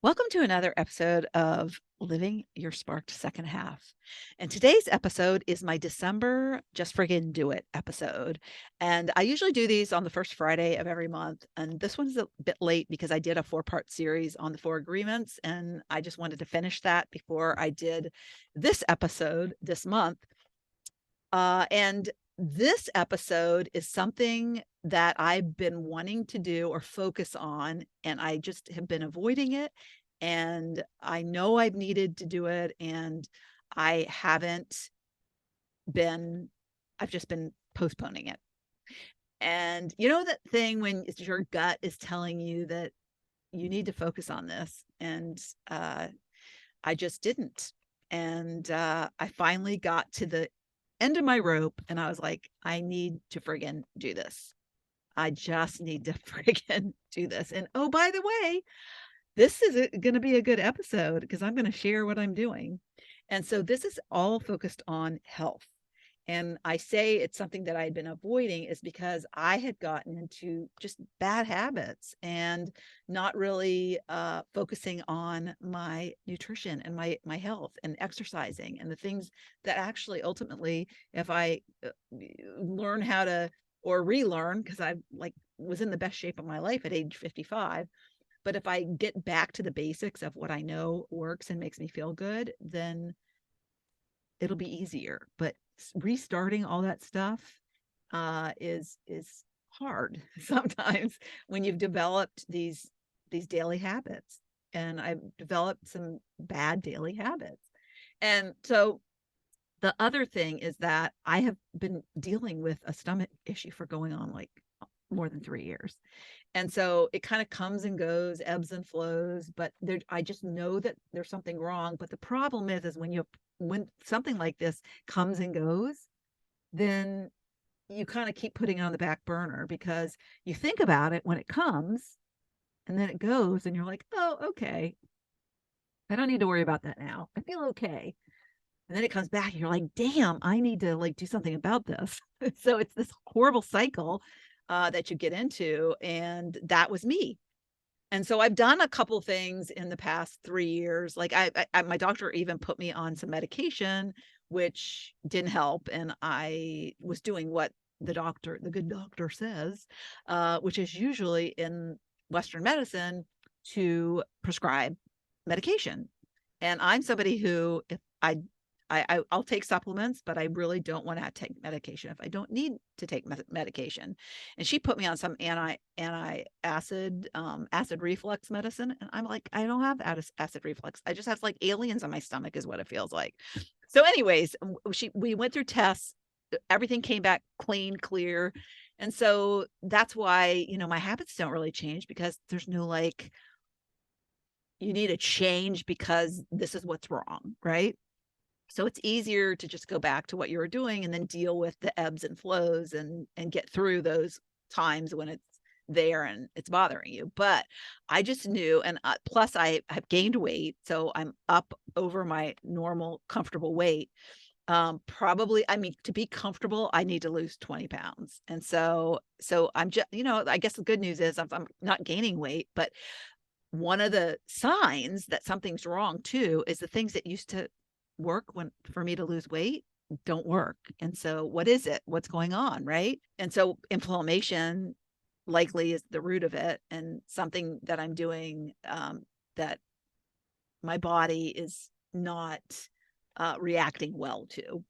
Welcome to another episode of Living Your Sparked Second Half. And today's episode is my December Just Friggin Do It episode. And I usually do these on the first Friday of every month. And this one's a bit late because I did a 4-part series on the 4 agreements. And I just wanted to finish that before I did this episode this month. And this episode is something that I've been wanting to do or focus on, and I just have been avoiding it. And I know I've needed to do it, and I haven't been, I've just been postponing it. And you know that thing when your gut is telling you that you need to focus on this, and I just didn't. And I finally got to the end of my rope and I was like, I need to friggin' do this. I just need to friggin' do this. And oh, by the way, this is going to be a good episode because I'm going to share what I'm doing. And so this is all focused on health. And I say it's something that I'd been avoiding is because I had gotten into just bad habits and not really focusing on my nutrition and my health and exercising and the things that actually ultimately, if I learn how to or relearn, because I like was in the best shape of my life at age 55, but if I get back to the basics of what I know works and makes me feel good, then it'll be easier. But restarting all that stuff is hard sometimes when you've developed these daily habits. And I've developed some bad daily habits. And so the other thing is that I have been dealing with a stomach issue for going on like more than 3 years. And so it kind of comes and goes, ebbs and flows, but there, I just know that there's something wrong. But the problem is when something like this comes and goes, then you kind of keep putting it on the back burner because you think about it when it comes and then it goes and you're like, oh, okay. I don't need to worry about that now. I feel okay. And then it comes back and you're like, damn, I need to like do something about this. So it's this horrible cycle that you get into. And that was me. And so I've done a couple things in the past 3 years. Like my doctor even put me on some medication, which didn't help. And I was doing what the good doctor says, which is usually in Western medicine to prescribe medication. And I'm somebody who, if I'll take supplements, but I really don't want to take medication if I don't need to take medication. And she put me on some acid reflux medicine, and I'm like, I don't have acid reflux. I just have like aliens in my stomach, is what it feels like. So, anyways, we went through tests. Everything came back clean, clear, and so that's why my habits don't really change because there's no like you need a change because this is what's wrong, right? So it's easier to just go back to what you were doing and then deal with the ebbs and flows and get through those times when it's there and it's bothering you. But I just knew, and plus I have gained weight, so I'm up over my normal comfortable weight. Probably, I mean, to be comfortable, I need to lose 20 pounds. And so I'm just, I guess the good news is I'm not gaining weight, but one of the signs that something's wrong too is the things that used to work when for me to lose weight don't work. And so what is it? What's going on, right? And so inflammation likely is the root of it, and something that I'm doing that my body is not reacting well to.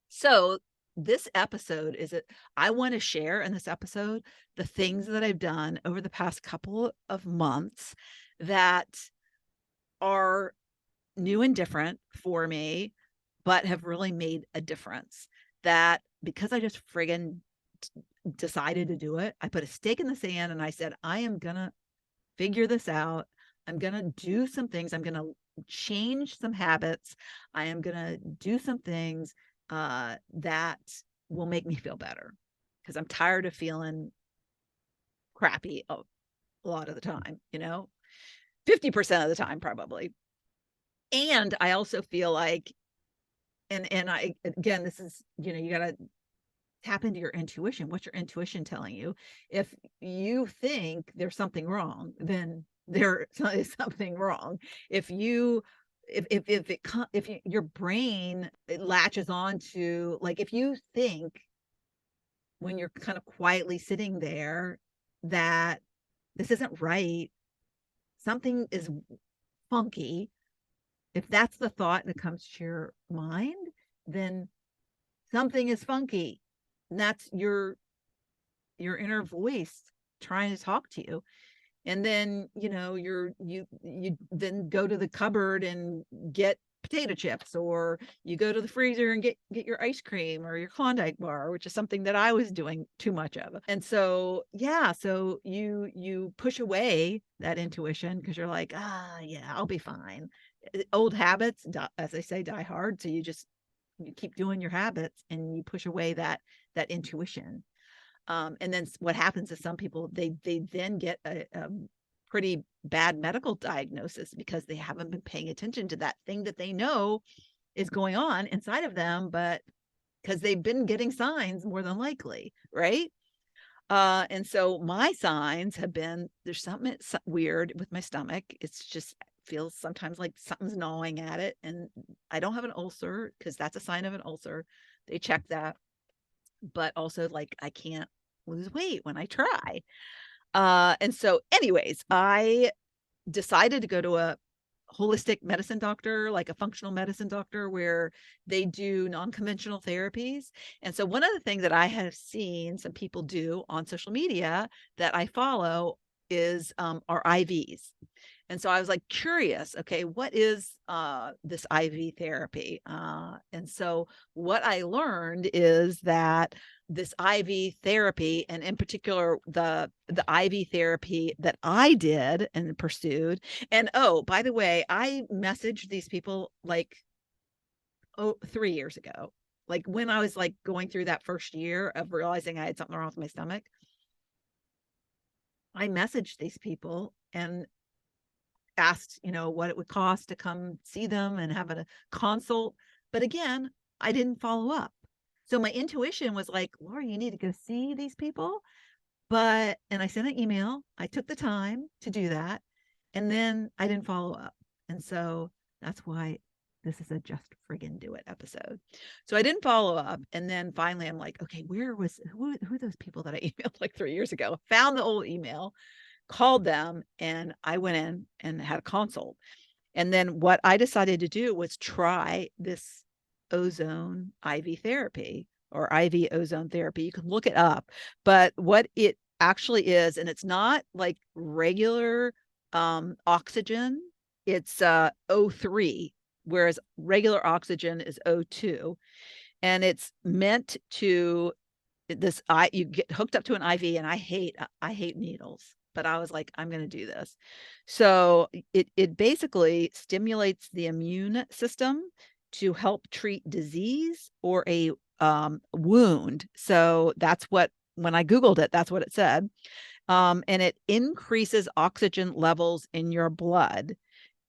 So this episode is it I want to share in this episode the things that I've done over the past couple of months that are new and different for me, but have really made a difference. That because I just friggin' decided to do it, I put a stake in the sand and I said, I am going to figure this out. I'm going to do some things. I'm going to change some habits. I am going to do some things that will make me feel better because I'm tired of feeling crappy a lot of the time, 50% of the time, probably. And I also feel like, and I, again, this is, you got to tap into your intuition. What's your intuition telling you? If you think there's something wrong, then there is something wrong. If you if your brain it latches on to, like, if you think when you're kind of quietly sitting there that this isn't right, something is funky, if that's the thought that comes to your mind, then something is funky. And that's your inner voice trying to talk to you. And then, you then go to the cupboard and get potato chips, or you go to the freezer and get your ice cream or your Klondike bar, which is something that I was doing too much of. And so, yeah, so you push away that intuition because you're like, yeah, I'll be fine. Old habits, as I say, die hard. So you keep doing your habits and you push away that intuition. And then what happens is some people, they then get a pretty bad medical diagnosis because they haven't been paying attention to that thing that they know is going on inside of them, but because they've been getting signs more than likely, right? And so my signs have been, there's something weird with my stomach. It's just feels sometimes like something's gnawing at it. And I don't have an ulcer because that's a sign of an ulcer. They check that. But also, like, I can't lose weight when I try. And so anyways, I decided to go to a holistic medicine doctor, like a functional medicine doctor, where they do non-conventional therapies. And so one of the things that I have seen some people do on social media that I follow is are IVs. And so I was like curious, okay, what is this IV therapy? And so what I learned is that this IV therapy, and in particular the IV therapy that I did and pursued. And oh, by the way, I messaged these people like 3 years ago, like when I was like going through that first year of realizing I had something wrong with my stomach. I messaged these people and asked, what it would cost to come see them and have a consult. But again, I didn't follow up. So my intuition was like, Laura, you need to go see these people. And I sent an email. I took the time to do that. And then I didn't follow up. And so that's why this is a Just Friggin Do It episode. So I didn't follow up. And then finally I'm like, okay, who are those people that I emailed like 3 years ago? Found the old email, called them, and I went in and had a consult. And then what I decided to do was try this ozone IV therapy, or IV ozone therapy. You can look it up, but what it actually is, and it's not like regular oxygen, it's O3, whereas regular oxygen is O2. And it's meant to you get hooked up to an IV, and I hate needles, but I was like, I'm going to do this. So it basically stimulates the immune system to help treat disease or a wound. So that's what, when I Googled it, that's what it said. And it increases oxygen levels in your blood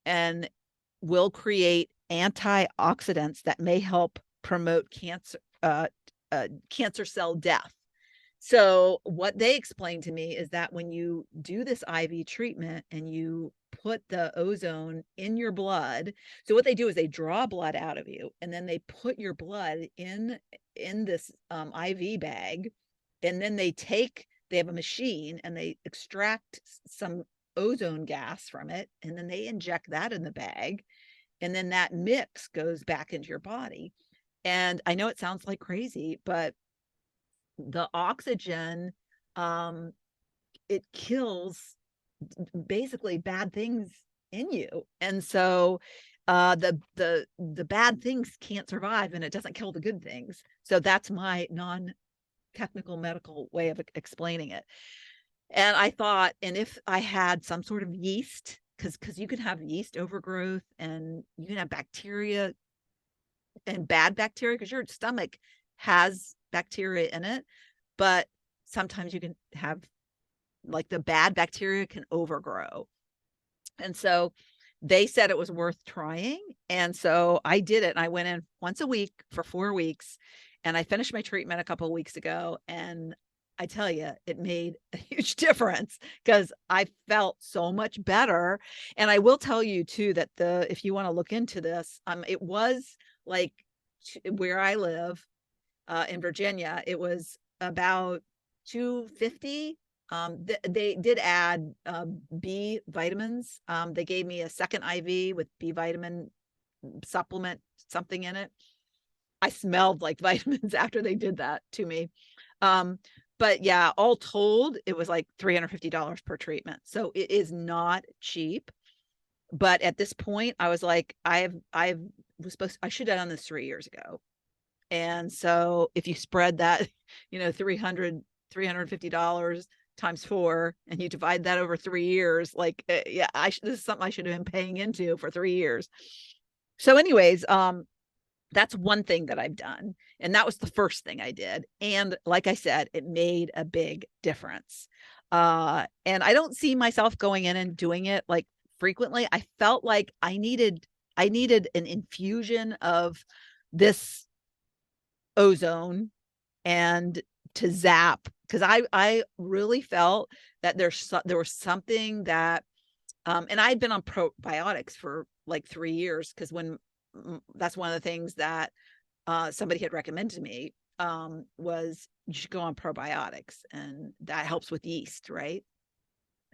and will create antioxidants that may help promote cancer cell death. So what they explained to me is that when you do this IV treatment and you put the ozone in your blood, so what they do is they draw blood out of you, and then they put your blood in this IV bag, and then they have a machine and they extract some ozone gas from it, and then they inject that in the bag, and then that mix goes back into your body. And I know it sounds like crazy, but the oxygen, it kills basically bad things in you. And so the bad things can't survive, and it doesn't kill the good things. So that's my non-technical medical way of explaining it. And I thought, and if I had some sort of yeast, because you can have yeast overgrowth, and you can have bacteria and bad bacteria, because your stomach has bacteria in it, but sometimes you can have, like, the bad bacteria can overgrow. And so they said it was worth trying. And so I did it. And I went in once a week for 4 weeks, and I finished my treatment a couple of weeks ago. And I tell you, it made a huge difference because I felt so much better. And I will tell you too that if you want to look into this, it was like where I live in Virginia, it was about 250. They did add B vitamins. They gave me a second IV with B vitamin supplement, something in it. I smelled like vitamins after they did that to me. But yeah, all told, it was like $350 per treatment. So it is not cheap. But at this point, I was like, I should have done this 3 years ago. And so if you spread that, $350 times 4, and you divide that over 3 years, like, yeah, this is something I should have been paying into for 3 years. So anyways, that's one thing that I've done. And that was the first thing I did. And like I said, it made a big difference. And I don't see myself going in and doing it like frequently. I felt like I needed an infusion of this ozone and to zap, because I really felt that there was something that and I'd been on probiotics for like 3 years, because that's one of the things that somebody had recommended to me, was you should go on probiotics, and that helps with yeast, right?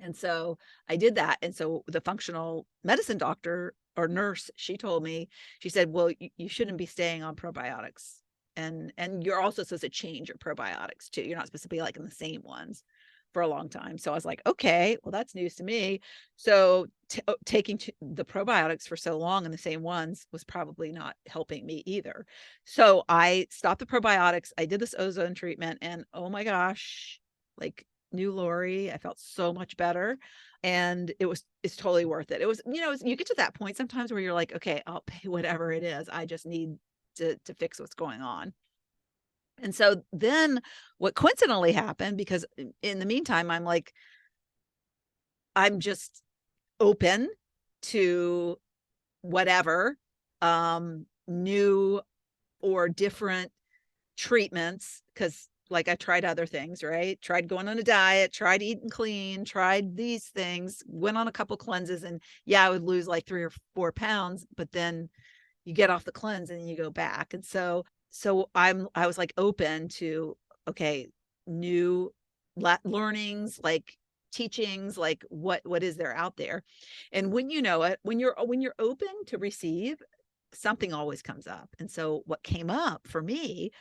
And so I did that. And so the functional medicine doctor or nurse, she told me, she said, well, you shouldn't be staying on probiotics. And you're also supposed to change your probiotics too. You're not supposed to be like in the same ones for a long time. So I was like, okay, well, that's news to me. So taking the probiotics for so long in the same ones was probably not helping me either. So I stopped the probiotics. I did this ozone treatment, and oh my gosh, like, new Lori, I felt so much better. And it's totally worth it. It was, you get to that point sometimes where you're like, okay, I'll pay whatever it is. I just need to fix what's going on. And so then what coincidentally happened, because in the meantime, I'm just open to whatever new or different treatments, because like I tried other things, right? Tried going on a diet, tried eating clean, tried these things, went on a couple cleanses, and yeah, I would lose like 3 or 4 pounds, but then you get off the cleanse and you go back. And so I was like open to, okay, new learnings, like teachings, like what is there out there. And when you know it, when you're open to receive, something always comes up. And so what came up for me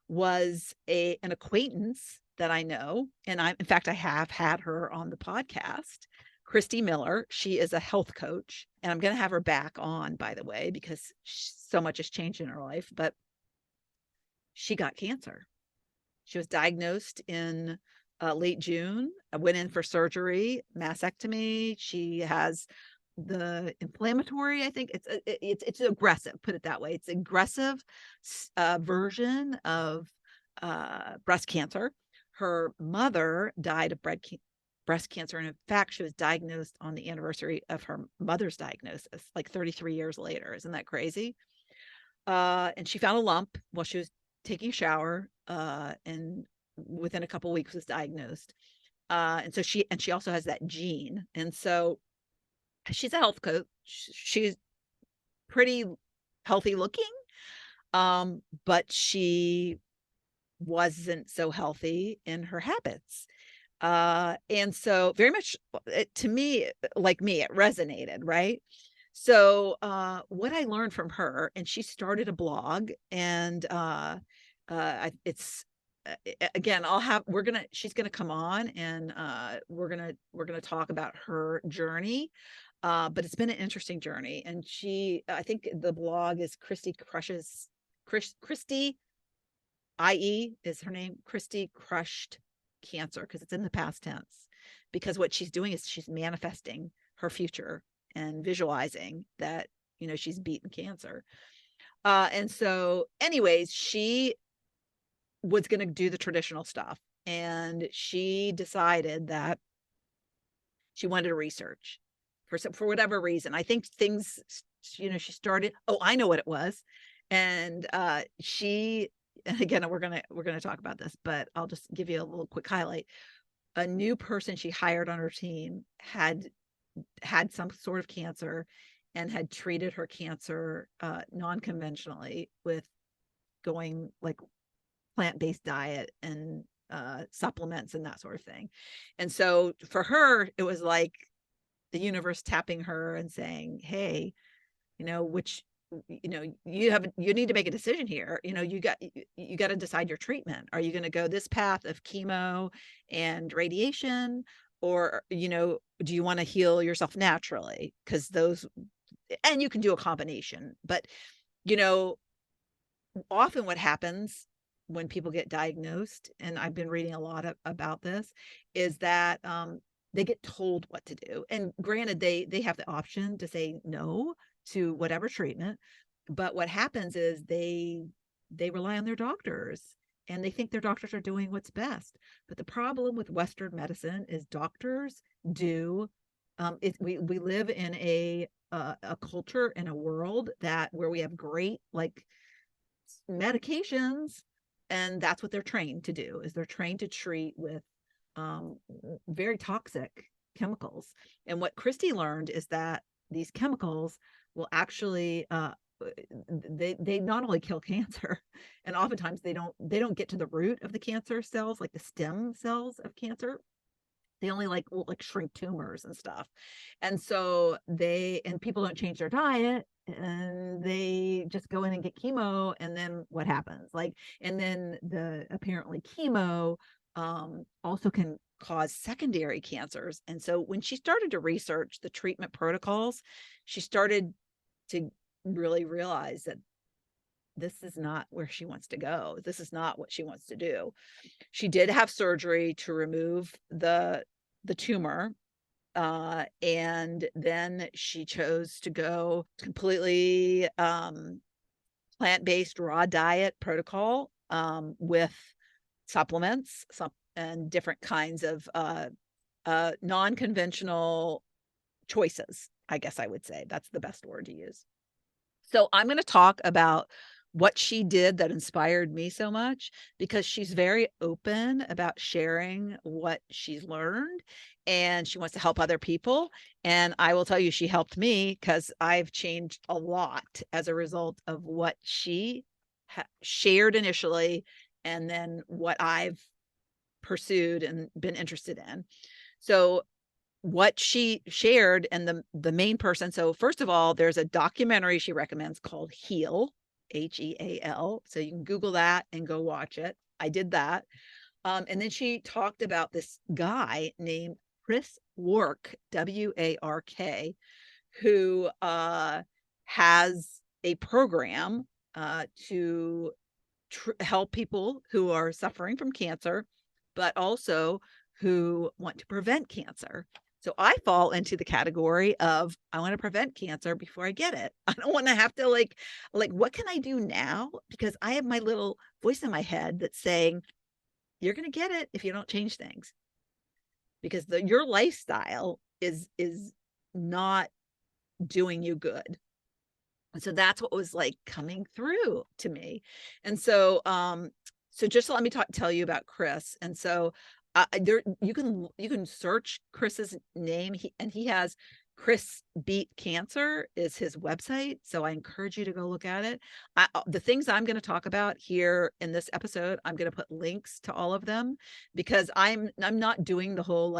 was an acquaintance that I know, and in fact I have had her on the podcast, Christie Miller. She is a health coach, and I'm going to have her back on, by the way, because so much has changed in her life. But she got cancer. She was diagnosed in late June. I went in for surgery, mastectomy. She has the inflammatory, I think it's aggressive, put it that way. It's aggressive version of breast cancer. Her mother died of breast cancer, and in fact she was diagnosed on the anniversary of her mother's diagnosis, like 33 years later. Isn't that crazy? And she found a lump while she was taking a shower, and within a couple of weeks was diagnosed. And so she also has that gene. And so she's a health coach. She's pretty healthy looking, but she wasn't so healthy in her habits. And so very much to me, like me, it resonated, right? So what I learned from her, and she started a blog, and it's again, she's gonna come on, and we're gonna talk about her journey. But it's been an interesting journey. And I think the blog is Christie IE is her name. Christie Crushed Cancer, because it's in the past tense, because what she's doing is she's manifesting her future and visualizing that, she's beaten cancer. And so anyways, she was going to do the traditional stuff, and she decided that she wanted to research for whatever reason. I think things, she started, I know what it was. And she and again, we're gonna talk about this, but I'll just give you a little quick highlight. A new person she hired on her team had some sort of cancer and had treated her cancer non-conventionally with going like plant-based diet and supplements and that sort of thing. And so for her, it was like the universe tapping her and saying, hey, which, you need to make a decision here. You got to decide your treatment. Are you going to go this path of chemo and radiation, or do you want to heal yourself naturally? Because those, and you can do a combination, but often what happens when people get diagnosed, and I've been reading a lot about this, is that they get told what to do. And granted, they have the option to say no to whatever treatment, but what happens is they rely on their doctors, and they think their doctors are doing what's best. But the problem with Western medicine is doctors do we live in a culture and a world where we have great like medications, and that's what they're trained to do. Is they're trained to treat with very toxic chemicals. And what Christie learned is that these chemicals will actually they not only kill cancer, and oftentimes they don't get to the root of the cancer cells, like the stem cells of cancer. They only will shrink tumors and stuff. And so people don't change their diet, and they just go in and get chemo. And then what happens? And then apparently chemo also can cause secondary cancers. And so when she started to research the treatment protocols, she started to really realize that this is not where she wants to go. This is not what she wants to do. She did have surgery to remove the tumor. And then she chose to go completely plant-based raw diet protocol with supplements and different kinds of non-conventional choices. I guess I would say that's the best word to use. So I'm going to talk about what she did that inspired me so much, because she's very open about sharing what she's learned, and she wants to help other people. And I will tell you, she helped me, because I've changed a lot as a result of what she shared initially, and then what I've pursued and been interested in. So what she shared, and the main person. So first of all, there's a documentary she recommends called Heal, Heal. So you can Google that and go watch it. I did that. And then she talked about this guy named Chris Wark, Wark, who has a program to help people who are suffering from cancer, but also who want to prevent cancer. So I fall into the category of, I want to prevent cancer before I get it. I don't want to have to like, what can I do now? Because I have my little voice in my head that's saying, you're going to get it if you don't change things, because your lifestyle is not doing you good. And so that's what was like coming through to me. And so, so just let me tell you about Chris. And so there you can search Chris's name. He has Chris Beat Cancer is his website. So I encourage you to go look at it. The things I'm going to talk about here in this episode, I'm going to put links to all of them, because I'm not doing the whole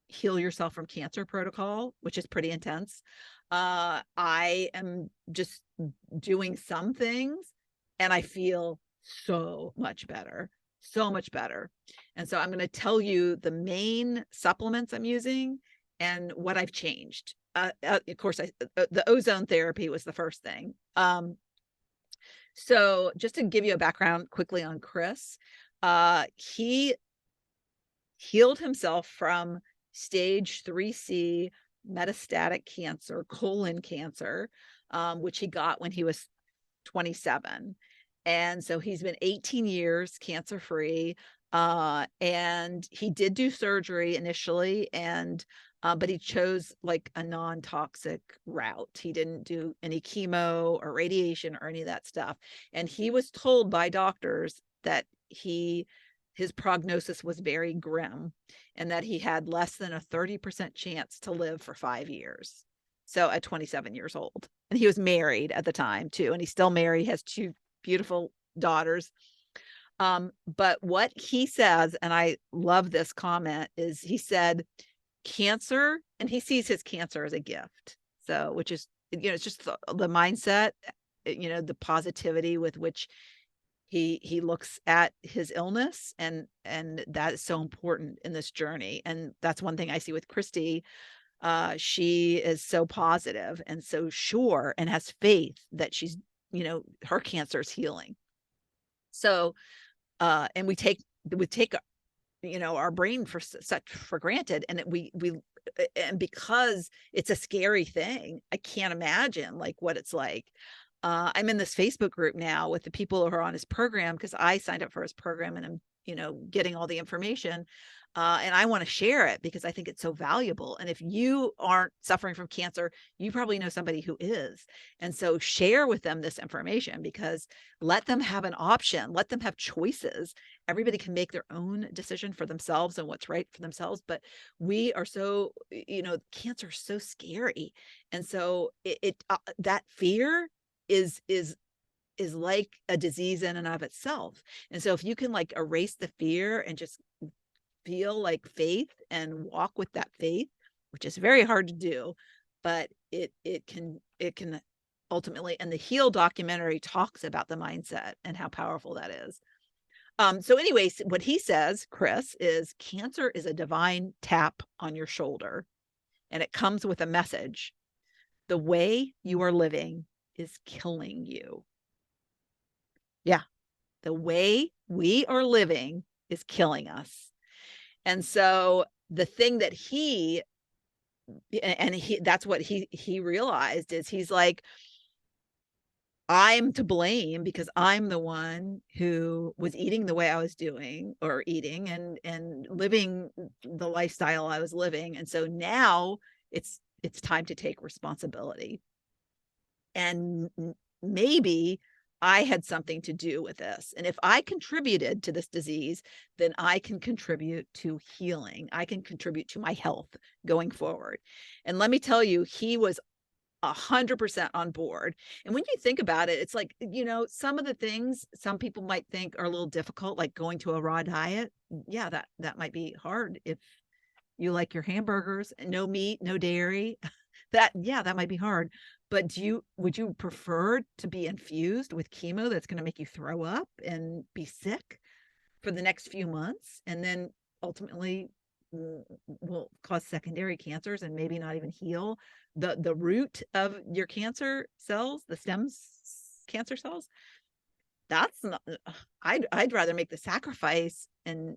heal yourself from cancer protocol, which is pretty intense. I am just doing some things, and I feel so much better. And so I'm going to tell you the main supplements I'm using and what I've changed. Of course, the ozone therapy was the first thing. So just to give you a background quickly on Chris, he healed himself from stage 3C metastatic cancer, colon cancer, which he got when he was 27. And so he's been 18 years cancer-free. And he did do surgery initially, and but he chose like a non-toxic route. He didn't do any chemo or radiation or any of that stuff. And he was told by doctors that his prognosis was very grim and that he had less than a 30% chance to live for 5 years. So at 27 years old. And he was married at the time too. And he's still married, has two beautiful daughters. But what he says, and I love this comment, is he said, cancer, and he sees his cancer as a gift. So, which is, it's just the mindset, the positivity with which he looks at his illness, and that is so important in this journey. And that's one thing I see with Christie. She is so positive and so sure and has faith that she's, her cancer is healing. So, and we take our brain for granted, and and because it's a scary thing, I can't imagine like what it's like. I'm in this Facebook group now with the people who are on his program, because I signed up for his program, and I'm getting all the information, and I want to share it because I think it's so valuable. And if you aren't suffering from cancer, you probably know somebody who is. And so share with them this information, because let them have an option, let them have choices. Everybody can make their own decision for themselves and what's right for themselves. But we are so, cancer is so scary. And so that fear is like a disease in and of itself. And so if you can like erase the fear and just feel like faith and walk with that faith, which is very hard to do, but it can ultimately, and the Heal documentary talks about the mindset and how powerful that is. So anyways, what he says, Chris, is cancer is a divine tap on your shoulder, and it comes with a message. The way you are living is killing you. Yeah. The way we are living is killing us. And so the thing that that's what he realized, is he's like, I'm to blame because I'm the one who was eating the way I was doing, or eating and living the lifestyle I was living. And so now it's time to take responsibility. And maybe I had something to do with this. And if I contributed to this disease, then I can contribute to healing. I can contribute to my health going forward. And let me tell you, he was 100% on board. And when you think about it, it's like, some of the things some people might think are a little difficult, like going to a raw diet. Yeah, that might be hard if you like your hamburgers, no meat, no dairy. That might be hard. But would you prefer to be infused with chemo that's going to make you throw up and be sick for the next few months, and then ultimately will cause secondary cancers and maybe not even heal the root of your cancer cells, the cancer cells? That's not, I'd rather make the sacrifice and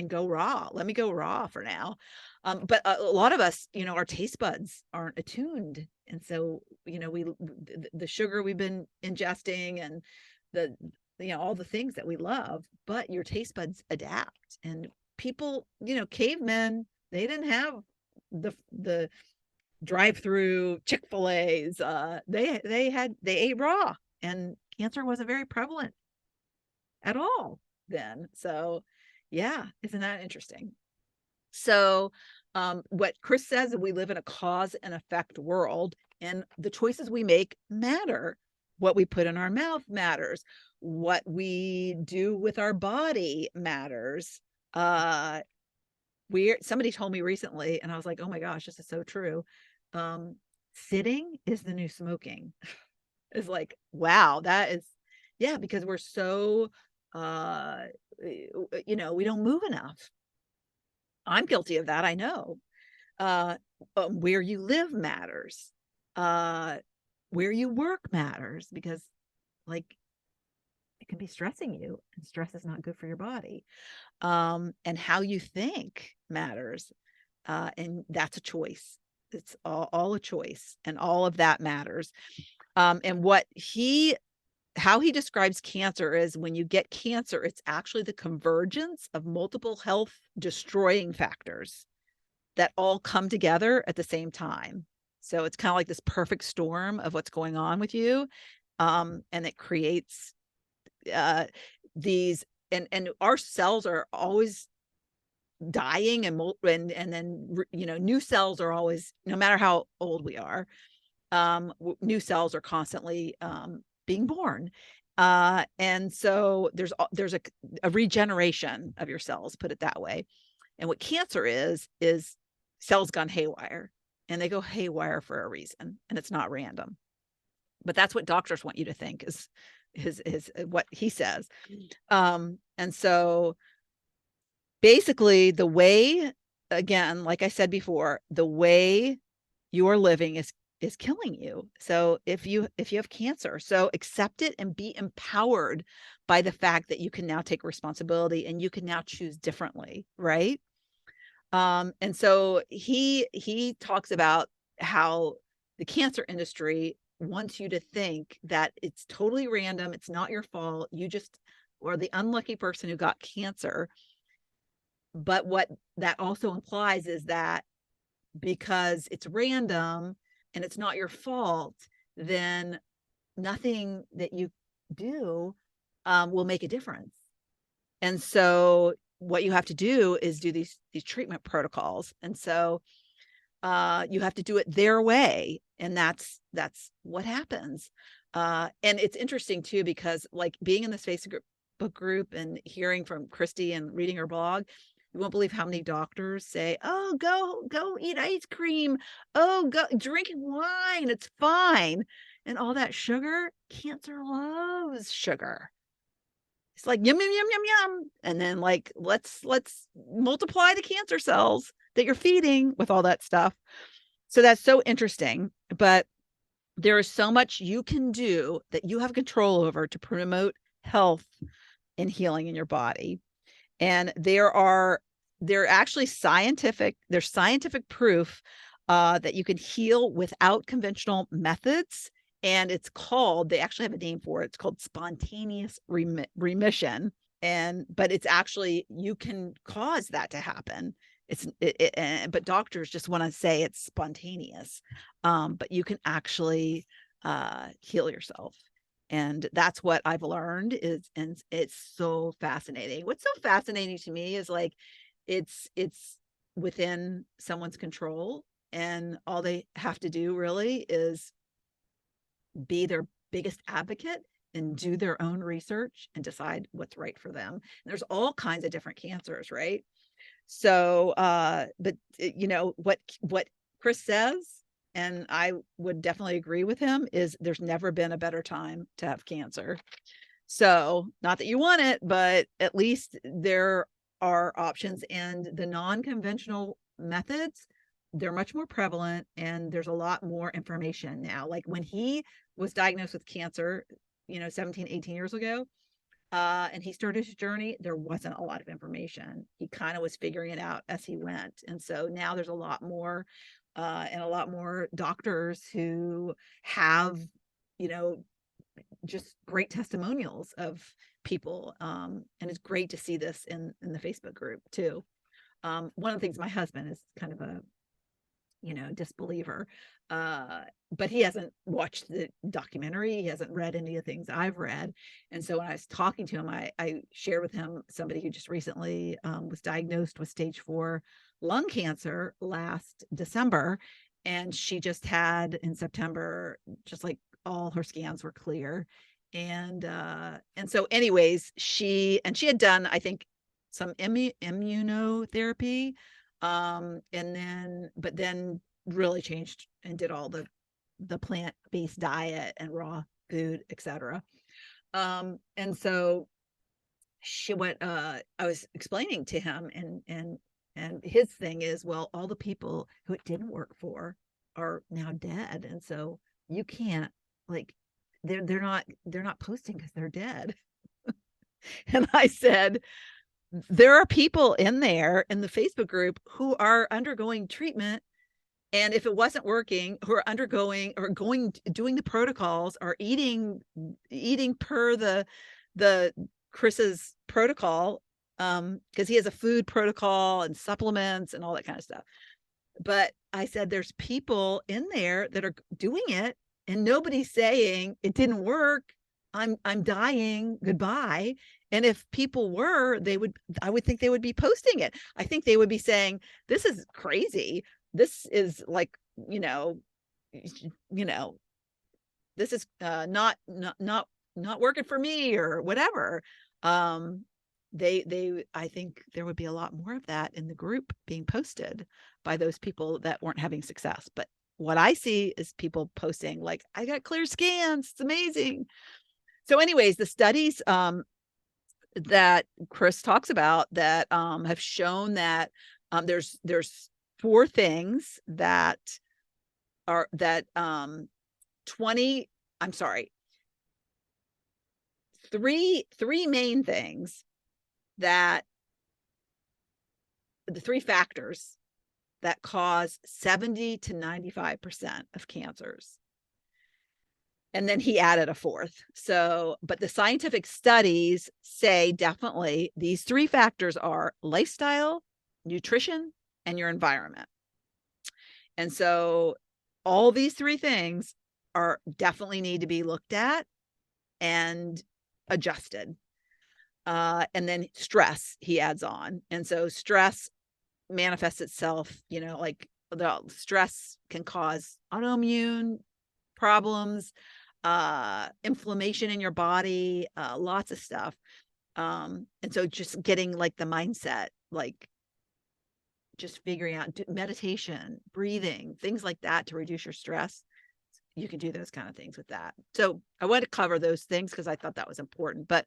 go raw. Let me go raw for now. But a lot of us, our taste buds aren't attuned. And so, the sugar we've been ingesting, and all the things that we love, but your taste buds adapt. And people, cavemen, they didn't have the drive-through Chick-fil-A's. They ate raw, and cancer wasn't very prevalent at all then. So yeah, isn't that interesting? So what Chris says, we live in a cause and effect world, and the choices we make matter. What we put in our mouth matters. What we do with our body matters. Somebody told me recently, and I was like, oh my gosh, this is so true. Sitting is the new smoking. It's like, wow, that is, yeah, because we're so, we don't move enough. I'm guilty of that, I know. Where you live matters. Where you work matters, because like it can be stressing you, and stress is not good for your body. And how you think matters. And that's a choice. It's all a choice, and all of that matters. And how he describes cancer is, when you get cancer, it's actually the convergence of multiple health destroying factors. that all come together at the same time. So it's kind of like this perfect storm of what's going on with you. And it creates these, and our cells are always dying, and then new cells are always, no matter how old we are, new cells are constantly being born. And so there's a regeneration of your cells, put it that way. And what cancer is cells gone haywire, and they go haywire for a reason, and it's not random. But that's what doctors want you to think is what he says. And so basically, the way, again, like I said before, the way you are living is killing you. So if you have cancer, so accept it and be empowered by the fact that you can now take responsibility and you can now choose differently, right? And so he talks about how the cancer industry wants you to think that it's totally random, it's not your fault, you just or the unlucky person who got cancer. But what that also implies is that because it's random and it's not your fault, then nothing that you do will make a difference. And so what you have to do is do these treatment protocols. And so you have to do it their way. And that's what happens. And it's interesting too, because like being in this Facebook group and hearing from Christie and reading her blog, you won't believe how many doctors say, oh, go eat ice cream. Oh, go drink wine. It's fine. And all that sugar, cancer loves sugar. It's like yum, yum, yum, yum, yum. And then like, let's multiply the cancer cells that you're feeding with all that stuff. So that's so interesting. But there is so much you can do that you have control over to promote health and healing in your body. And there's scientific proof that you can heal without conventional methods. And they actually have a name for it. It's called spontaneous remission. But it's actually, you can cause that to happen. But doctors just want to say it's spontaneous. But you can actually heal yourself. And that's what I've learned and it's so fascinating. What's so fascinating to me is like, it's within someone's control, and all they have to do really is be their biggest advocate and do their own research and decide what's right for them. And there's all kinds of different cancers, right? So, but what Chris says, and I would definitely agree with him, is there's never been a better time to have cancer. So not that you want it, but at least there are options, and the non-conventional methods, they're much more prevalent, and there's a lot more information now. Like when he was diagnosed with cancer, 17, 18 years ago, and he started his journey, there wasn't a lot of information. He kind of was figuring it out as he went. And so now there's a lot more, and a lot more doctors who have, just great testimonials of people. And it's great to see this in the Facebook group too. One of the things, my husband is kind of a, disbeliever, but he hasn't watched the documentary. He hasn't read any of the things I've read. And so when I was talking to him, I shared with him somebody who just recently was diagnosed with stage 4 lung cancer last December. And she just had in September, just like all her scans were clear. And so anyways, she had done, I think, some immunotherapy, but then really changed and did all the plant-based diet and raw food, etc. And so I was explaining to him, and his thing is, well, all the people who it didn't work for are now dead, and so you can't, like, they're not posting because they're dead. And I said, there are people in there in the Facebook group who are undergoing treatment, and if it wasn't working, who are undergoing or doing the protocols, or eating per the Chris's protocol, because he has a food protocol and supplements and all that kind of stuff. But I said, there's people in there that are doing it and nobody's saying it didn't work. I'm dying. Goodbye. And if people were, I would think they would be posting it. I think they would be saying, this is crazy. This is like, you know, you know, this is not working for me or whatever. Um, I think there would be a lot more of that in the group being posted by those people that weren't having success. But what I see is people posting like, I got clear scans. It's amazing. So anyways, the studies that Chris talks about that have shown that there's 4 things that are that 20 I'm sorry, three main things that the 3 factors that cause 70 to 95% of cancers. And then he added a 4th. So, but the scientific studies say definitely these 3 factors are lifestyle, nutrition, and your environment. And so all these 3 things are definitely need to be looked at and adjusted. And then stress he adds on. And so stress manifests itself, like the stress can cause autoimmune problems, inflammation in your body, lots of stuff. And so just getting like the mindset, like just figuring out meditation, breathing, things like that to reduce your stress. You can do those kind of things with that. So I want to cover those things because I thought that was important. But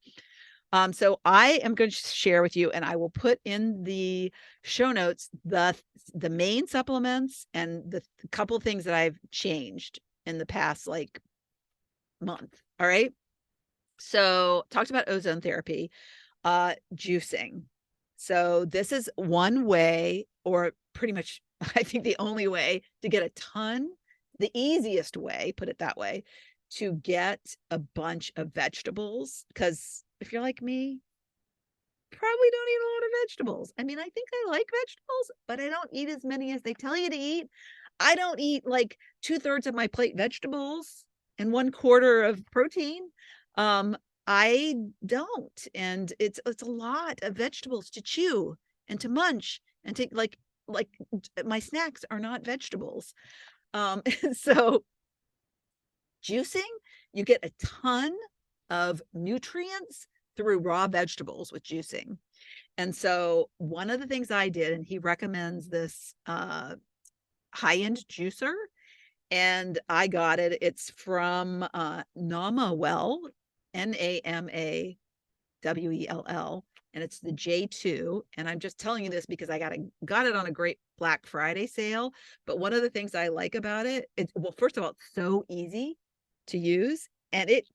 so I am going to share with you, and I will put in the show notes the main supplements and the couple of things that I've changed in the past like month. All right. So talked about ozone therapy, juicing. So this is one way, or pretty much, I think the only way to get a ton, the easiest way, put it that way, to get a bunch of vegetables. Because if you're like me, probably don't eat a lot of vegetables. I mean, I think I like vegetables, but I don't eat as many as they tell you to eat. I don't eat like 2/3 of my plate vegetables and 1/4 of protein. I don't, and it's a lot of vegetables to chew and to munch and to like my snacks are not vegetables. And so juicing, you get a ton of nutrients through raw vegetables with juicing. And so one of the things I did, and he recommends this high-end juicer, and I got it. It's from Namawell, Namawell, and it's the J2. And I'm just telling you this because I got it on a great Black Friday sale. But one of the things I like about it, well, first of all, it's so easy to use, and it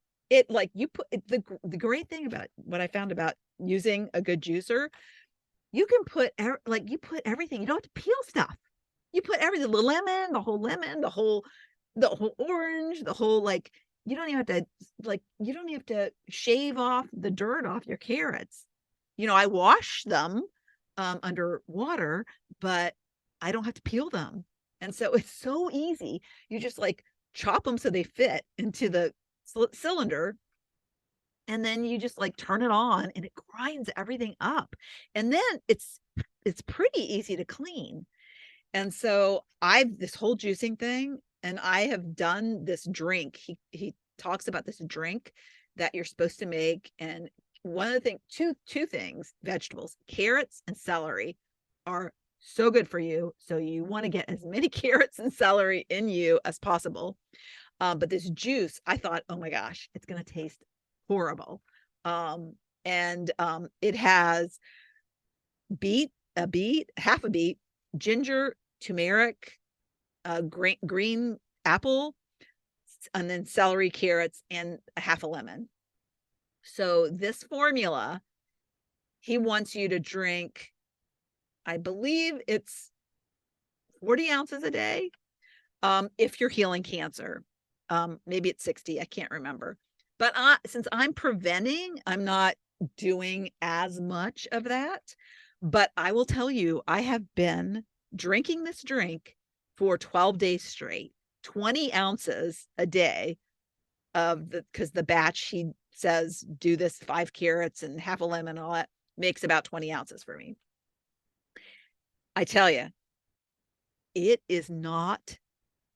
like you put the great thing about what I found about using a good juicer, you can put you put everything. You don't have to peel stuff. You put everything, the lemon, the whole orange, the whole like you don't even have to shave off the dirt off your carrots. I wash them under water, but I don't have to peel them. And so it's so easy. You just like chop them so they fit into the cylinder, and then you just like turn it on and it grinds everything up. And then it's pretty easy to clean. And so I've this whole juicing thing, and I have done this drink. He talks about this drink that you're supposed to make. And one of the things, two things, vegetables, carrots and celery are so good for you. So you want to get as many carrots and celery in you as possible. But this juice, I thought, oh my gosh, it's going to taste horrible. And it has half a beet, ginger, turmeric, green apple, and then celery, carrots, and a half a lemon. So this formula, he wants you to drink, I believe it's 40 ounces a day. If you're healing cancer, maybe it's 60, I can't remember. But since I'm preventing, I'm not doing as much of that. But I will tell you, I have been drinking this drink for 12 days straight, 20 ounces a day of because the batch he says do this 5 carrots and half a lemon and all that makes about 20 ounces for me. I tell you, it is not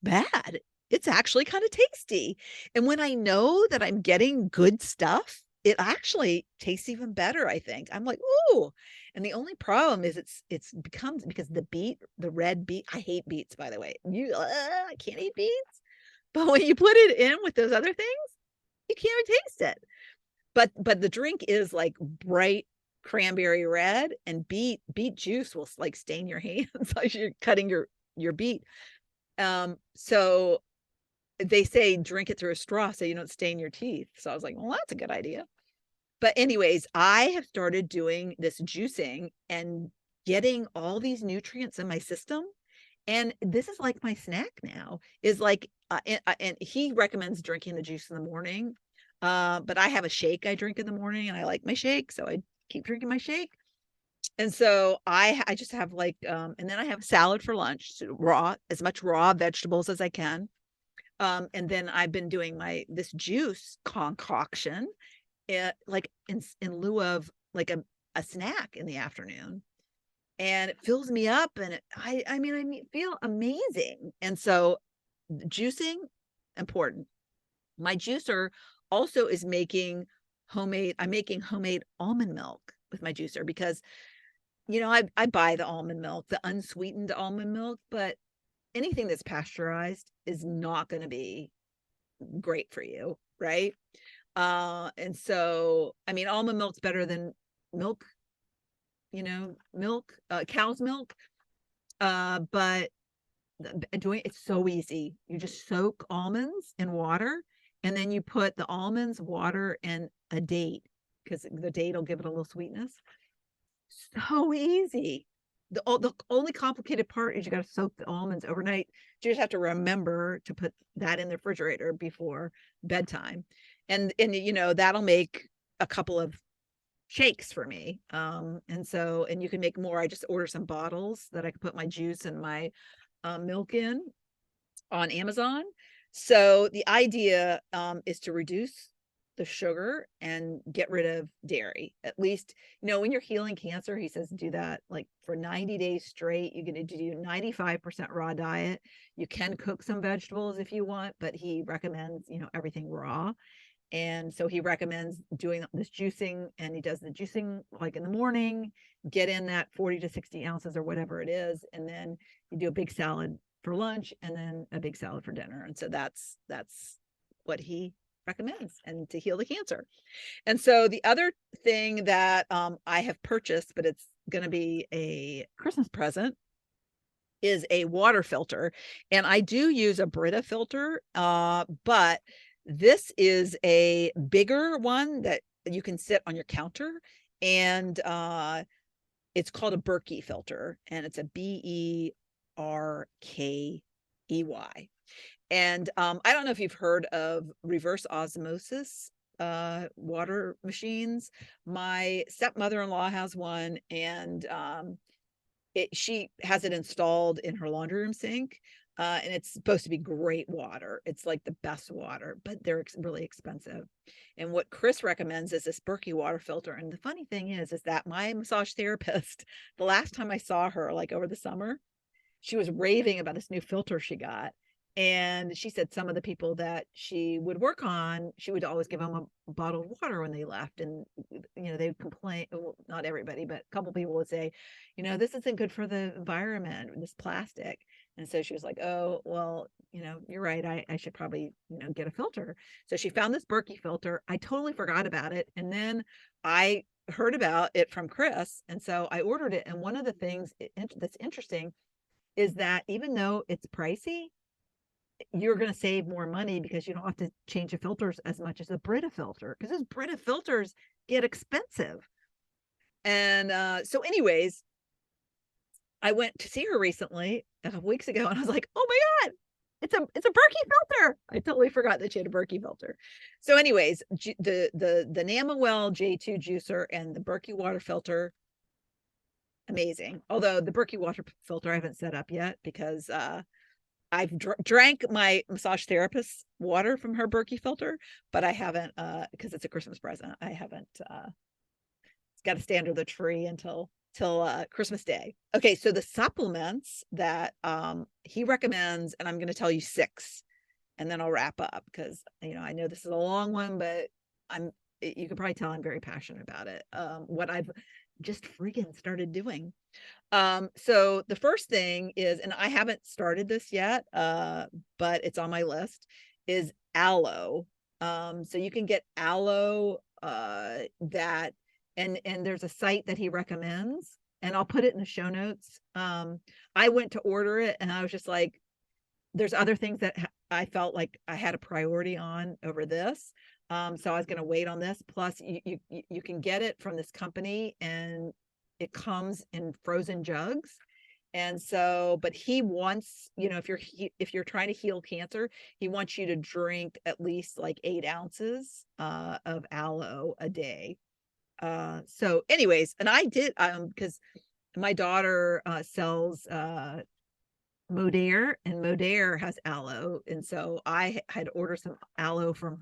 bad. It's actually kind of tasty. And when I know that I'm getting good stuff, it actually tastes even better, I think. I'm like, ooh. And the only problem is it's becomes because the red beet, I hate beets, by the way. I can't eat beets. But when you put it in with those other things, you can't even taste it. But the drink is like bright cranberry red, and beet juice will like stain your hands as you're cutting your beet. So they say drink it through a straw so you don't stain your teeth. So I was like, well, that's a good idea. But anyways, I have started doing this juicing and getting all these nutrients in my system. And this is like my snack now, is like, and he recommends drinking the juice in the morning. But I have a shake I drink in the morning, and I like my shake, so I keep drinking my shake. And so I just have like, and then I have salad for lunch, so as much raw vegetables as I can. And then I've been doing this juice concoction, like in lieu of like a snack in the afternoon, and it fills me up, and I mean I feel amazing. And so juicing, important. My juicer also is making I'm making homemade almond milk with my juicer, because I buy the almond milk, the unsweetened almond milk, but anything that's pasteurized is not going to be great for you, right? And so, I mean, almond milk's better than milk, cow's milk. But doing it's so easy. You just soak almonds in water, and then you put the almonds, water, and a date, because the date will give it a little sweetness. So easy. The only complicated part is you got to soak the almonds overnight. You just have to remember to put that in the refrigerator before bedtime, and that'll make a couple of shakes for me. And you can make more. I just order some bottles that I can put my juice and my milk in on Amazon. So the idea is to reduce the sugar and get rid of dairy. At least, when you're healing cancer, he says do that like for 90 days straight. You're going to do 95% raw diet. You can cook some vegetables if you want, but he recommends, everything raw. And so he recommends doing this juicing, and he does the juicing like in the morning, get in that 40 to 60 ounces or whatever it is. And then you do a big salad for lunch, and then a big salad for dinner. And so that's what he recommends, and to heal the cancer. And so the other thing that I have purchased, but it's going to be a Christmas present, is a water filter. And I do use a Brita filter, but this is a bigger one that you can sit on your counter, and it's called a Berkey filter, and it's a Berkey. And I don't know if you've heard of reverse osmosis water machines. My stepmother-in-law has one, and she has it installed in her laundry room sink. And it's supposed to be great water. It's like the best water, but they're really expensive. And what Chris recommends is this Berkey water filter. And the funny thing is that my massage therapist, the last time I saw her, like over the summer, she was raving about this new filter she got. And she said some of the people that she would work on, she would always give them a bottle of water when they left. And, they would complain, well, not everybody, but a couple people would say, this isn't good for the environment, this plastic. And so she was like, oh, well, you're right. I should probably, get a filter. So she found this Berkey filter. I totally forgot about it. And then I heard about it from Chris. And so I ordered it. And one of the things that's interesting is that even though it's pricey, you're going to save more money because you don't have to change the filters as much as a Brita filter, because those Brita filters get expensive. And so anyways, I went to see her recently a couple weeks ago, and I was like, oh my God, it's a Berkey filter. I totally forgot that she had a Berkey filter. So anyways, the Namawell J2 juicer and the Berkey water filter, amazing. Although the Berkey water filter I haven't set up yet because I've drank my massage therapist's water from her Berkey filter, but I haven't because it's a Christmas present. I haven't it's got to stay under the tree until Christmas Day. Okay, so the supplements that he recommends, and I'm going to tell you 6, and then I'll wrap up because I know this is a long one, but you can probably tell I'm very passionate about it. What I've just friggin' started doing. So the first thing is, and I haven't started this yet, but it's on my list, is aloe. So you can get aloe that and there's a site that he recommends, and I'll put it in the show notes. I went to order it and I was just like, there's other things that I felt like I had a priority on over this. So I was going to wait on this. Plus, you can get it from this company, and it comes in frozen jugs. And so, but he wants, if you're trying to heal cancer, he wants you to drink at least like 8 ounces of aloe a day. So, anyways, and I did because my daughter sells Modere, and Modere has aloe, and so I had ordered some aloe from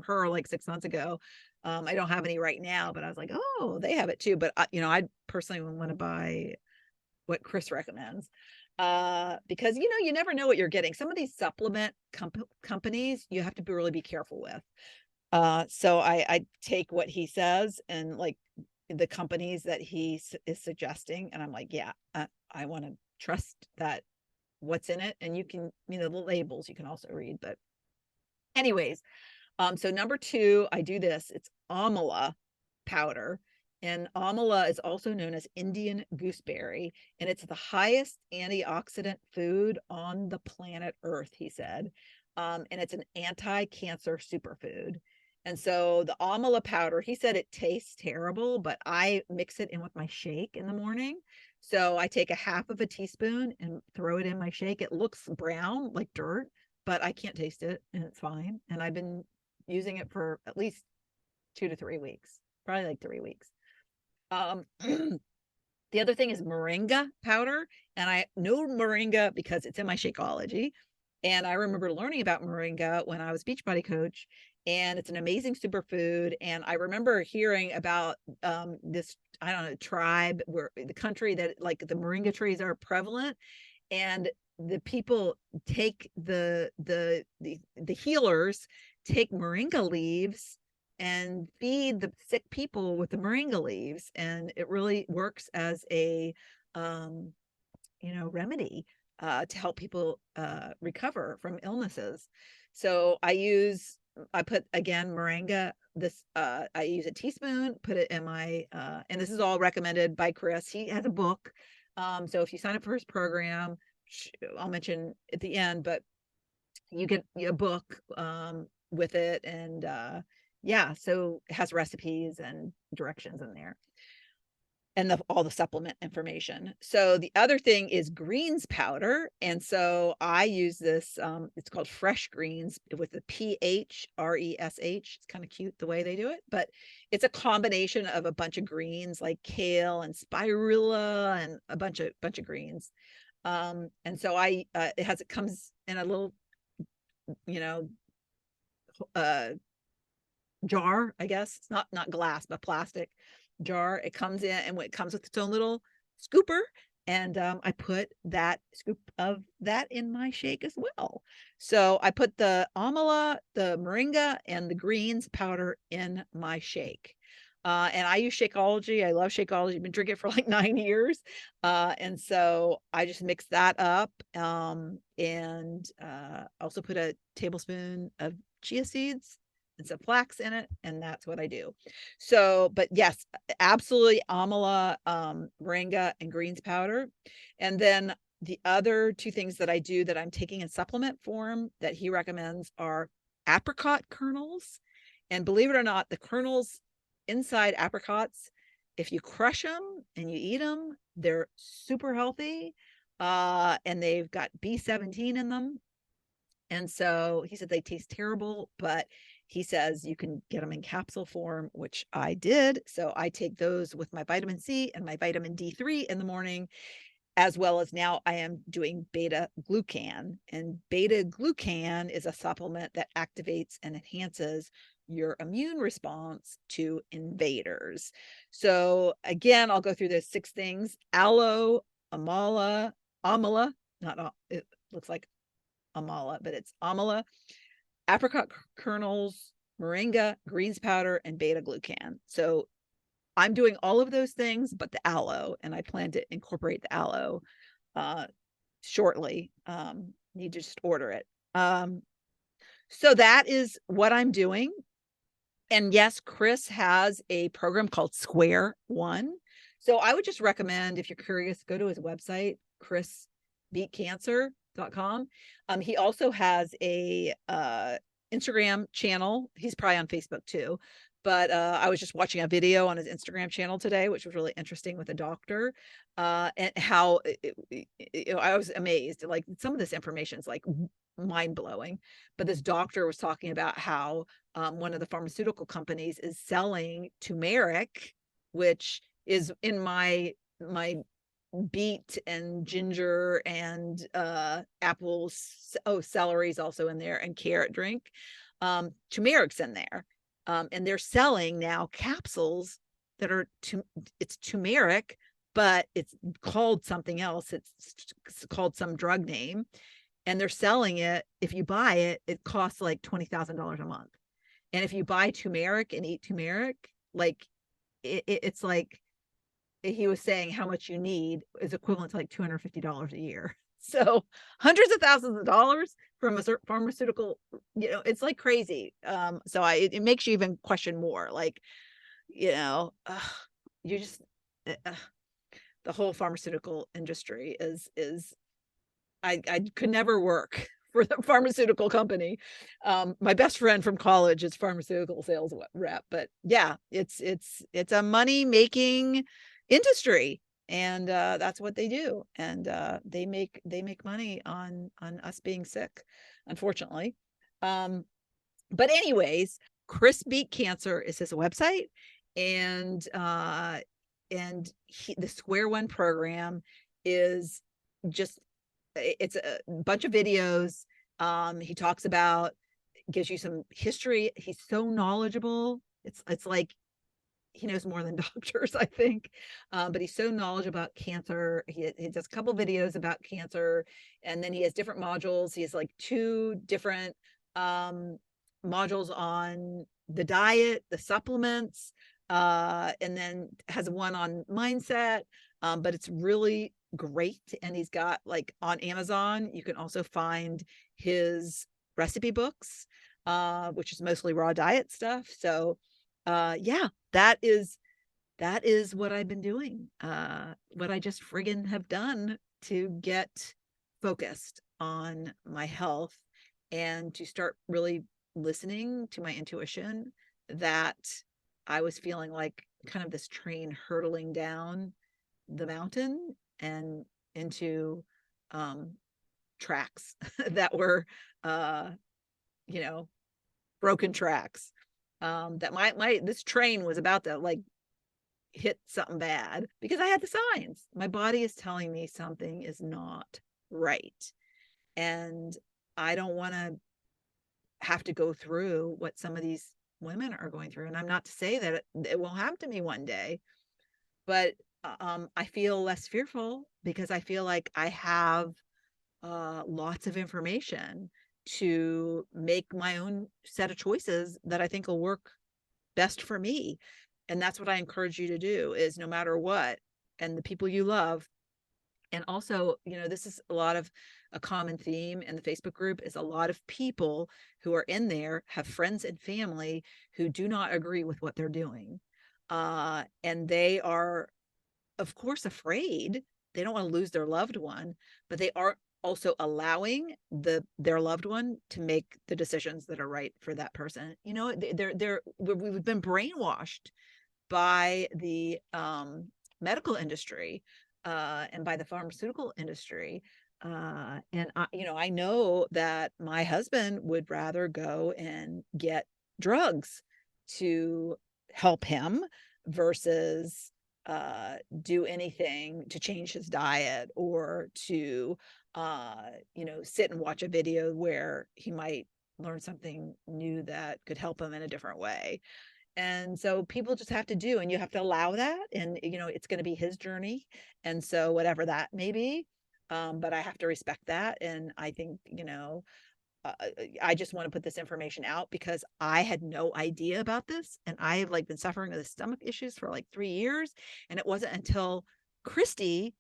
her like 6 months ago. I don't have any right now, but I was like, oh, they have it too. But I personally want to buy what Chris recommends, because you never know what you're getting. Some of these supplement companies you have to really be careful with. So I take what he says and like the companies that he is suggesting, and I'm like, yeah, I want to trust that what's in it, and you can, the labels you can also read. But anyways, so number 2, I do this. It's amla powder, and amla is also known as Indian gooseberry, and it's the highest antioxidant food on the planet Earth, he said. And it's an anti-cancer superfood. And so the amla powder, he said it tastes terrible, but I mix it in with my shake in the morning. So I take a half of a teaspoon and throw it in my shake. It looks brown like dirt, but I can't taste it, and it's fine. And I've been using it for at least 2 to 3 weeks, probably like 3 weeks. The other thing is moringa powder, and I know moringa because it's in my Shakeology. And I remember learning about moringa when I was Beachbody coach, and it's an amazing superfood. And I remember hearing about this, I don't know, tribe where the country that like the moringa trees are prevalent, and the people take the healers take moringa leaves and feed the sick people with the moringa leaves, and it really works as a remedy to help people recover from illnesses. So I put, again, moringa, I use a teaspoon, put it in my and this is all recommended by Chris. He has a book, so if you sign up for his program, I'll mention at the end, but you get a book with it, and yeah, so it has recipes and directions in there, and all the supplement information. So the other thing is greens powder, and so I use this. It's called Fresh Greens with the PHRESH. It's kind of cute the way they do it, but it's a combination of a bunch of greens like kale and spirulina and a bunch of greens. And so it comes in a little, jar, I guess. It's not glass, but plastic jar. It comes in, and it comes with its own little scooper, and I put that scoop of that in my shake as well. So I put the amla, the moringa, and the greens powder in my shake. And I use Shakeology. I love Shakeology. I've been drinking it for like 9 years. And so I just mix that up, and also put a tablespoon of chia seeds and some flax in it, and that's what I do. So, but yes, absolutely amla, moringa, and greens powder. And then the other 2 things that I do that I'm taking in supplement form that he recommends are apricot kernels. And believe it or not, the kernels inside apricots, if you crush them and you eat them, they're super healthy. And they've got B17 in them. And so he said they taste terrible, but he says you can get them in capsule form, which I did. So I take those with my vitamin C and my vitamin D3 in the morning, as well as now I am doing beta glucan. And beta glucan is a supplement that activates and enhances your immune response to invaders. So again, I'll go through those 6 things: aloe, amala, not it looks like amala, but it's amala, apricot kernels, moringa, greens powder, and beta glucan. So I'm doing all of those things, but the aloe, and I plan to incorporate the aloe shortly. You just order it. So that is what I'm doing. And yes, Chris has a program called Square One. So I would just recommend, if you're curious, go to his website, chrisbeatcancer.com. He also has a Instagram channel. He's probably on Facebook too. But I was just watching a video on his Instagram channel today, which was really interesting, with a doctor, and how I was amazed. Like, some of this information is like mind blowing. But this doctor was talking about how one of the pharmaceutical companies is selling turmeric, which is in my beet and ginger and apples. Oh, celery's also in there, and carrot drink. Turmeric's in there. And they're selling now capsules that are it's turmeric, but it's called something else. It's called some drug name, and they're selling it. If you buy it, it costs like $20,000 a month. And if you buy turmeric and eat turmeric, like it's like, he was saying how much you need is equivalent to like $250 a year. So hundreds of thousands of dollars from a pharmaceutical, it's like crazy. So it makes you even question more, like, you just, the whole pharmaceutical industry is I could never work for the pharmaceutical company. My best friend from college is pharmaceutical sales rep, but yeah, it's a money making industry, and that's what they do. And they make money on us being sick, unfortunately. But anyways, Chris Beat Cancer is his website, and the Square One program is just, it's a bunch of videos. He talks about, gives you some history. He's so knowledgeable. It's like he knows more than doctors, I think. But he's so knowledgeable about cancer. He does a couple videos about cancer, and then he has different modules. He has like 2 different modules on the diet, the supplements, and then has one on mindset. But it's really great. And he's got, like, on Amazon, you can also find his recipe books, which is mostly raw diet stuff. So yeah, that is what I've been doing, what I just friggin' have done to get focused on my health, and to start really listening to my intuition, that I was feeling like kind of this train hurtling down the mountain and into tracks that were broken tracks, that this train was about to, like, hit something bad, because I had the signs. My body is telling me something is not right, and I don't want to have to go through what some of these women are going through. And I'm not to say that it won't happen to me one day, but I feel less fearful, because I feel like I have lots of information to make my own set of choices that I think will work best for me. And that's what I encourage you to do, is no matter what, and the people you love. And also, this is a common theme in the Facebook group, is a lot of people who are in there have friends and family who do not agree with what they're doing. And they are, of course, afraid. They don't want to lose their loved one, but they are also allowing their loved one to make the decisions that are right for that person. We've been brainwashed by the medical industry, and by the pharmaceutical industry. And I know that my husband would rather go and get drugs to help him versus do anything to change his diet or to sit and watch a video where he might learn something new that could help him in a different way. And so people just have to do, and you have to allow that. And, it's going to be his journey. And so whatever that may be, but I have to respect that. And I think, I just want to put this information out because I had no idea about this. And I have been suffering with stomach issues for 3 years. And it wasn't until Christie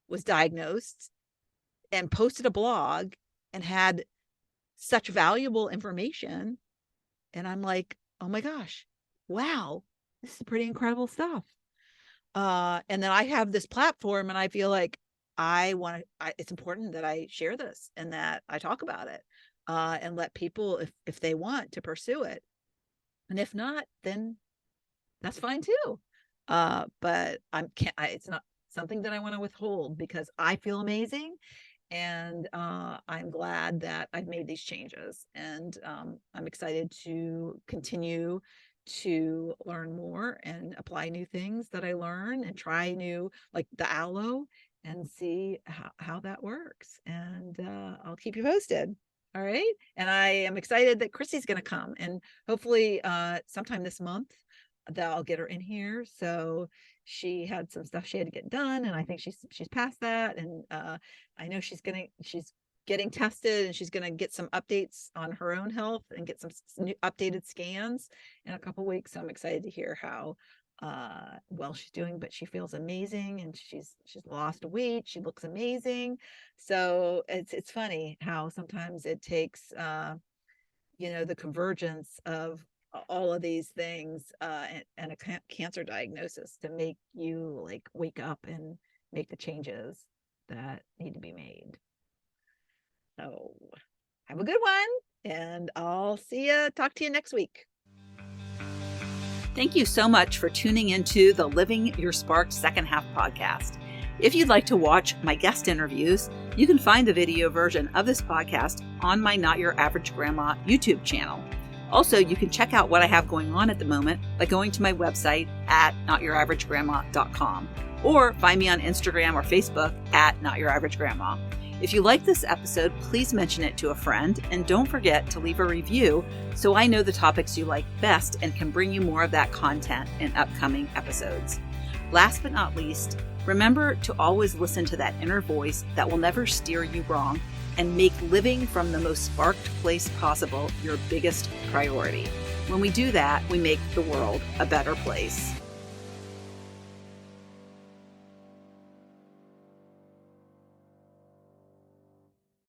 was diagnosed and posted a blog and had such valuable information. And I'm like, oh my gosh, wow, this is pretty incredible stuff. And then I have this platform and I feel like it's important that I share this and that I talk about it, and let people, if they want to pursue it. And if not, then that's fine too. But it's not something that I want to withhold because I feel amazing. And I'm glad that I've made these changes, and I'm excited to continue to learn more and apply new things that I learn and try new, like the aloe, and see how that works. And I'll keep you posted. All right. And I am excited that Christie's going to come, and hopefully sometime this month that I'll get her in here. So she had some stuff she had to get done, and I think she's past that. And I know she's getting tested, and she's gonna get some updates on her own health and get some new updated scans in a couple weeks. So I'm excited to hear how well she's doing. But she feels amazing, and she's lost weight. She looks amazing. So it's funny how sometimes it takes the convergence of all of these things and a cancer diagnosis to make you wake up and make the changes that need to be made. So have a good one, and I'll talk to you next week. Thank you so much for tuning into the Living Your Sparked Second Half podcast. If you'd like to watch my guest interviews, you can find the video version of this podcast on my Not Your Average Grandma YouTube channel. Also, you can check out what I have going on at the moment by going to my website at notyouraverage.grandma.com, or find me on Instagram or Facebook at notyouraverage.grandma. If you like this episode, please mention it to a friend, and don't forget to leave a review so I know the topics you like best and can bring you more of that content in upcoming episodes. Last but not least, remember to always listen to that inner voice that will never steer you wrong, and make living from the most sparked place possible your biggest priority. When we do that, we make the world a better place.